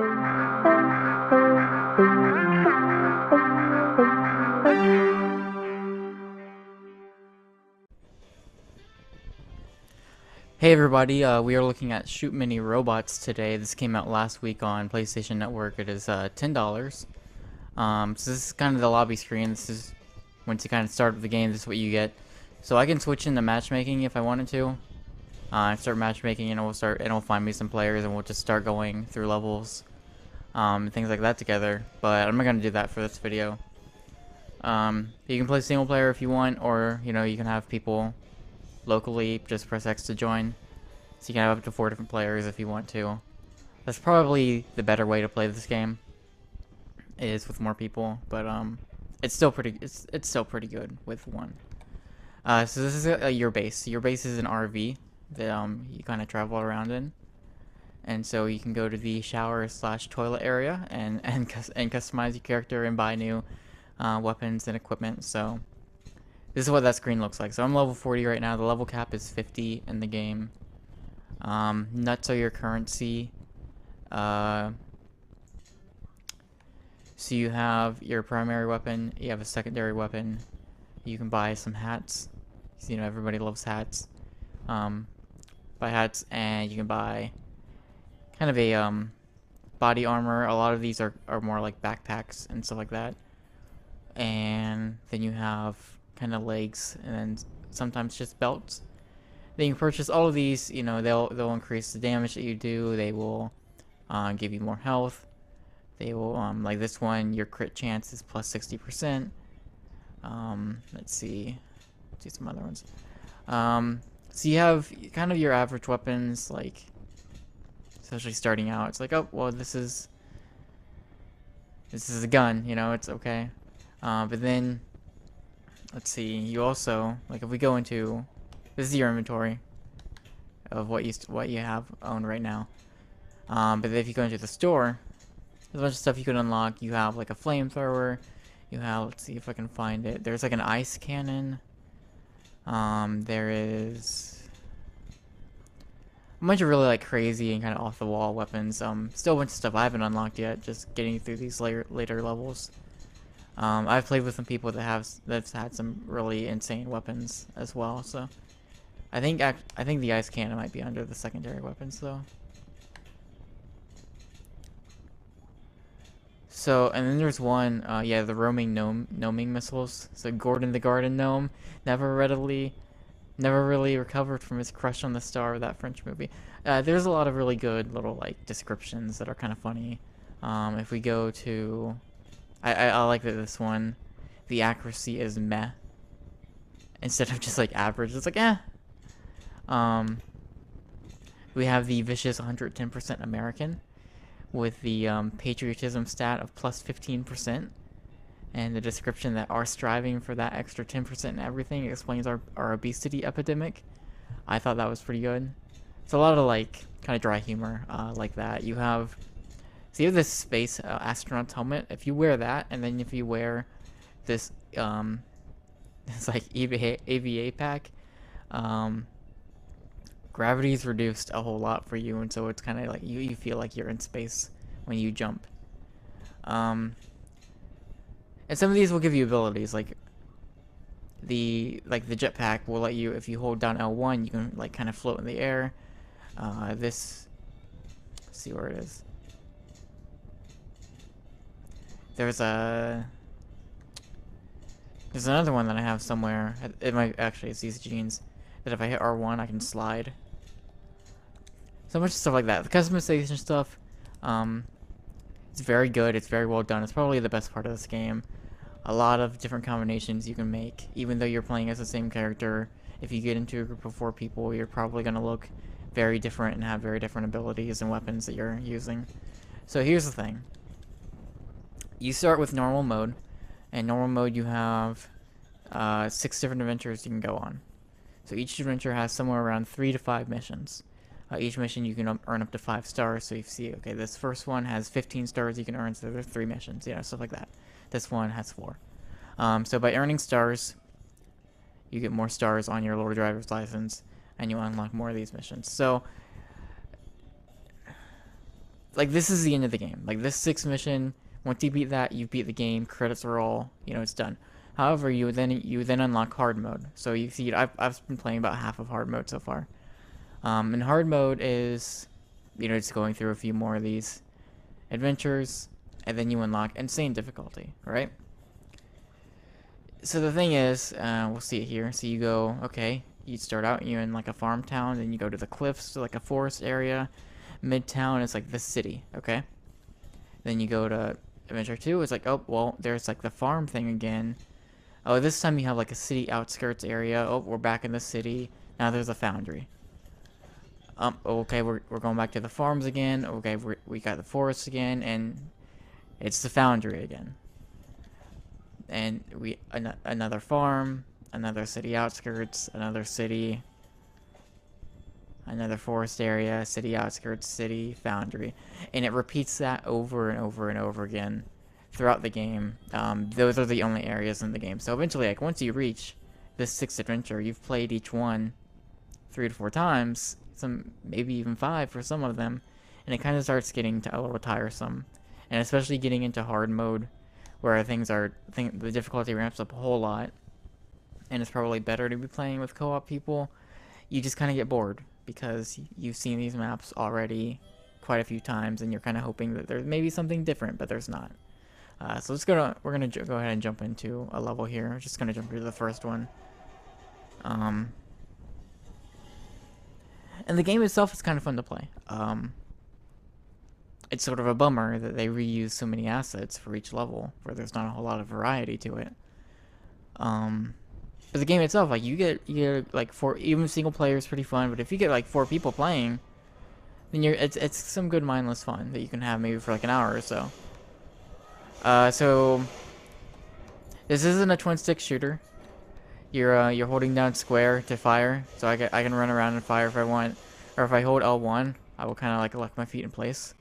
Hey everybody, we are looking at Shoot Mini Robots today. This came out last week on PlayStation Network. It is $10. So this is kind of the lobby screen. This is once you kind of start the game, this is what you get. So I can switch into matchmaking if I wanted to. Start matchmaking and it'll find me some players and we'll just start going through levels, and things like that together. But I'm not gonna do that for this video. You can play single player if you want, or you can have people locally. Just press X to join. So you can have up to 4 different players if you want to. That's probably the better way to play this game, is with more people, but it's still pretty good with one. So this is your base. Your base is an RV that you kind of travel around in, and so you can go to the shower/toilet area and customize your character and buy new weapons and equipment. So this is what that screen looks like. So I'm level 40 right now. The level cap is 50 in the game. Nuts are your currency. So you have your primary weapon, you have a secondary weapon, you can buy some hats, because everybody loves hats. Buy hats, and you can buy kind of a body armor. A lot of these are more like backpacks and stuff like that. And then you have kind of legs, and then sometimes just belts. Then you can purchase all of these. They'll increase the damage that you do. They will give you more health. They will like this one, your crit chance is plus 60%. Let's see some other ones. So you have kind of your average weapons, like especially starting out. It's like, oh well, this is a gun. It's okay. But then let's see. You also, like, if we go into, this is your inventory of what you have owned right now. But if you go into the store, there's a bunch of stuff you can unlock. You have like a flamethrower. You have, let's see if I can find it. There's like an ice cannon. There is a bunch of really like crazy and kind of off the wall weapons. Still a bunch of stuff I haven't unlocked yet. Just getting through these later levels. I've played with some people that's had some really insane weapons as well. So I think the ice cannon might be under the secondary weapons though. So, and then there's one, yeah, the roaming gnoming missiles. So Gordon the Garden Gnome never really recovered from his crush on the star of that French movie. There's a lot of really good little like descriptions that are kind of funny. If we go to, I like that this one, the accuracy is meh instead of just like average. It's like eh. We have the vicious 110% American, with the patriotism stat of plus 15%, and the description that our striving for that extra 10% in everything explains our obesity epidemic. I thought that was pretty good. It's a lot of like kind of dry humor like that. You have this space astronaut's helmet. If you wear that, and then if you wear this it's like EVA pack, gravity's reduced a whole lot for you, and so it's kind of like you feel like you're in space when you jump. And some of these will give you abilities, like the jetpack will let you, if you hold down L1, you can like kind of float in the air. Let's see where it is. There's another one that I have somewhere. It might actually, it's these jeans that if I hit R1 I can slide. So much stuff like that. The customization stuff, it's very good. It's very well done. It's probably the best part of this game. A lot of different combinations you can make. Even though you're playing as the same character, if you get into a group of 4 people, you're probably going to look very different and have very different abilities and weapons that you're using. So here's the thing. You start with normal mode. In normal mode you have 6 different adventures you can go on. So each adventure has somewhere around 3 to 5 missions. Each mission you can earn up to 5 stars. So you see, okay, this first one has 15 stars you can earn, so there's 3 missions, stuff like that. This one has 4. So by earning stars, you get more stars on your little driver's license, and you unlock more of these missions. So like this is the end of the game. Like this sixth mission, once you beat that, you beat the game. Credits roll. You know, it's done. However, you then unlock hard mode. So you see, I've been playing about half of hard mode so far. And hard mode is, you know, just going through a few more of these adventures, and then you unlock insane difficulty, right? So the thing is, we'll see it here. So you go, okay, you start out, you're in like a farm town, then you go to the cliffs, to like a forest area. Midtown is like the city, okay? Then you go to Adventure 2, it's like, oh, well, there's like the farm thing again. Oh, this time you have like a city outskirts area. Oh, we're back in the city. Now there's a foundry. Okay, we're going back to the farms again. Okay, we got the forest again, and it's the foundry again. And another farm, another city outskirts, another city, another forest area, city outskirts, city, foundry, and it repeats that over and over and over again throughout the game. Those are the only areas in the game. So eventually, like once you reach this sixth adventure, you've played each one 3 to 4 times, some maybe even 5 for some of them, and it kind of starts getting a little tiresome, and especially getting into hard mode, where the difficulty ramps up a whole lot, and it's probably better to be playing with co-op people. You just kind of get bored because you've seen these maps already quite a few times, and you're kind of hoping that there's maybe something different, but there's not. So we're gonna go ahead and jump into a level here. We're just gonna jump into the first one. And the game itself is kind of fun to play. It's sort of a bummer that they reuse so many assets for each level, where there's not a whole lot of variety to it. But the game itself, like you get like even single player is pretty fun. But if you get like 4 people playing, then it's some good mindless fun that you can have maybe for like an hour or so. So this isn't a twin stick shooter. You're holding down square to fire, so I can run around and fire if I want, or if I hold L1, I will kind of like lock my feet in place,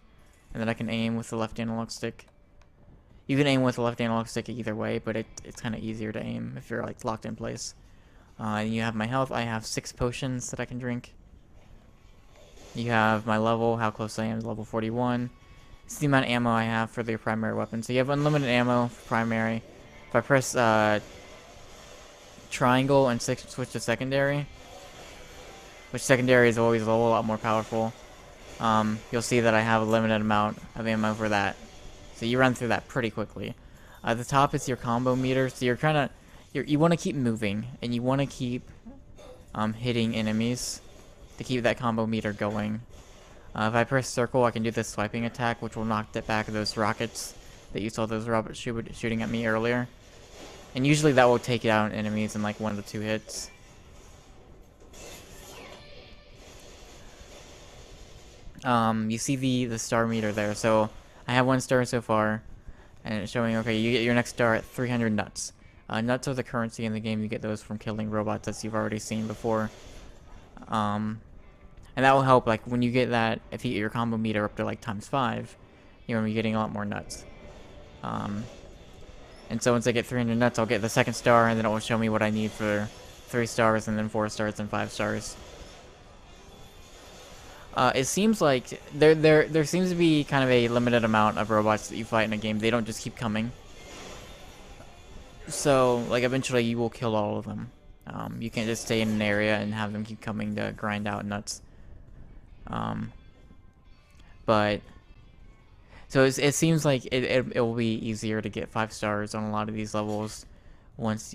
and then I can aim with the left analog stick. You can aim with the left analog stick either way, but it's kind of easier to aim if you're like locked in place. And you have my health. I have 6 potions that I can drink. You have my level, how close I am to level 41. It's the amount of ammo I have for the primary weapon. So you have unlimited ammo for primary. If I press triangle and switch to secondary, which secondary is always a whole lot more powerful, you'll see that I have a limited amount of ammo for that. So you run through that pretty quickly. At the top is your combo meter, so you want to keep moving, and you want to keep hitting enemies to keep that combo meter going. If I press circle, I can do this swiping attack, which will knock back those rockets that you saw those robots shooting at me earlier. And usually that will take out enemies in like 1 to 2 hits. You see the star meter there. So I have 1 star so far, and it's showing, okay, you get your next star at 300 nuts. Nuts are the currency in the game. You get those from killing robots, as you've already seen before. And that will help, like, when you get that, if you get your combo meter up to, like, ×5, you're going to be getting a lot more nuts. And so once I get 300 nuts, I'll get the 2nd star, and then it will show me what I need for 3 stars, and then 4 stars, and 5 stars. It seems like there seems to be kind of a limited amount of robots that you fight in a game. They don't just keep coming. So, like, eventually you will kill all of them. You can't just stay in an area and have them keep coming to grind out nuts. But so it seems like it will be easier to get 5 stars on a lot of these levels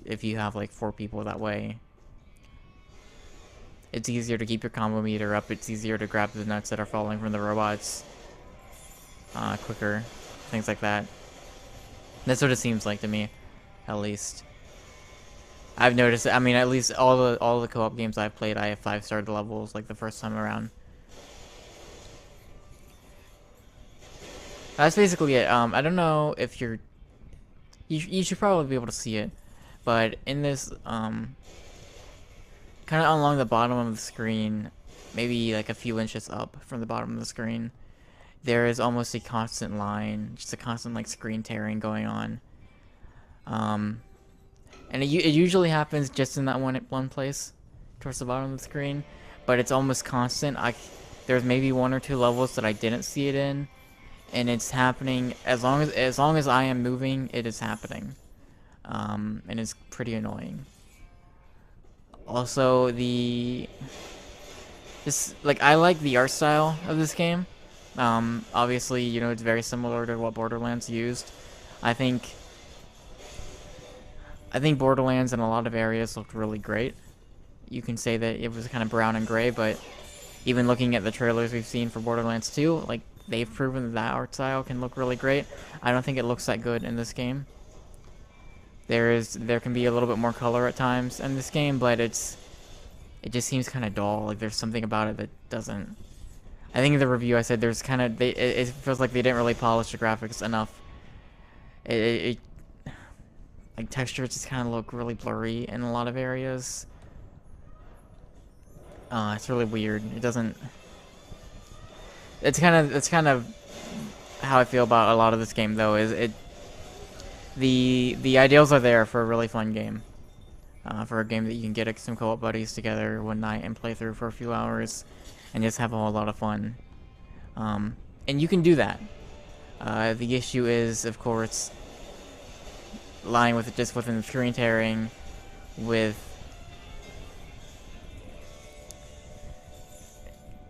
if you have like 4 people that way. It's easier to keep your combo meter up. It's easier to grab the nuts that are falling from the robots quicker, things like that. That's what it seems like to me, at least. I've noticed. I mean, at least all the co-op games I've played, I have 5-star levels like the first time around. That's basically it. I don't know if you should probably be able to see it, but in this kind of along the bottom of the screen, maybe like a few inches up from the bottom of the screen, there is almost a constant line, just a constant like screen tearing going on. And it usually happens just in that one place towards the bottom of the screen, but it's almost constant. There's maybe 1 or 2 levels that I didn't see it in, and it's happening as long as I am moving, it is happening, and it's pretty annoying. Also, I like the art style of this game. Obviously, you know, it's very similar to what Borderlands used. I think I think Borderlands in a lot of areas looked really great. You can say that it was kind of brown and gray, but even looking at the trailers we've seen for Borderlands 2, like, they've proven that art style can look really great. I don't think it looks that good in this game. There can be a little bit more color at times in this game, but it just seems kind of dull. Like, there's something about it that doesn't. I think in the review I said there's kind of it feels like they didn't really polish the graphics enough. It like textures just kind of look really blurry in a lot of areas. It's really weird. It doesn't. It's kind of how I feel about a lot of this game, though. Is it the ideals are there for a really fun game, for a game that you can get some co-op buddies together one night and play through for a few hours, and just have a whole lot of fun. And you can do that. The issue is, of course, lying with just within the screen tearing, with,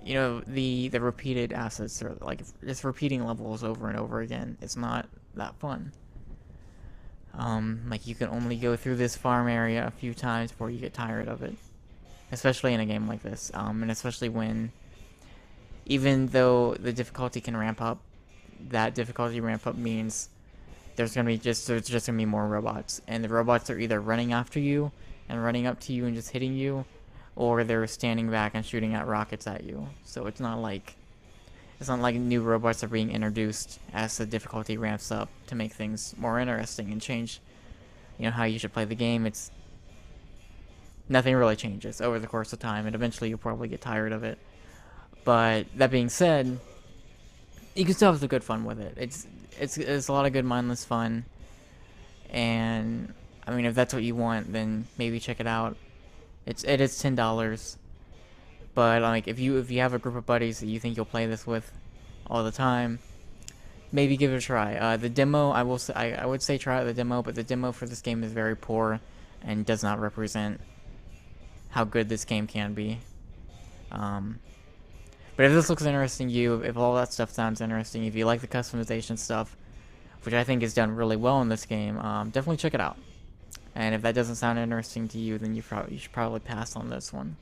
you know, the repeated assets, or like just repeating levels over and over again. It's not that fun. Like, you can only go through this farm area a few times before you get tired of it, especially in a game like this. And especially when, even though the difficulty can ramp up, that difficulty ramp up means there's just gonna be more robots, and the robots are either running after you and running up to you and just hitting you, or they're standing back and shooting at rockets at you. So it's not like new robots are being introduced as the difficulty ramps up to make things more interesting and change, you know, how you should play the game. It's nothing really changes over the course of time, and eventually you'll probably get tired of it. But that being said, you can still have some good fun with it. It's a lot of good mindless fun, and I mean, if that's what you want, then maybe check it out. It is $10, but like, if you have a group of buddies that you think you'll play this with all the time, maybe give it a try. The demo, I would say try out the demo, but the demo for this game is very poor and does not represent how good this game can be. But if this looks interesting to you, if all that stuff sounds interesting, if you like the customization stuff, which I think is done really well in this game, definitely check it out. And if that doesn't sound interesting to you, then you should probably pass on this one.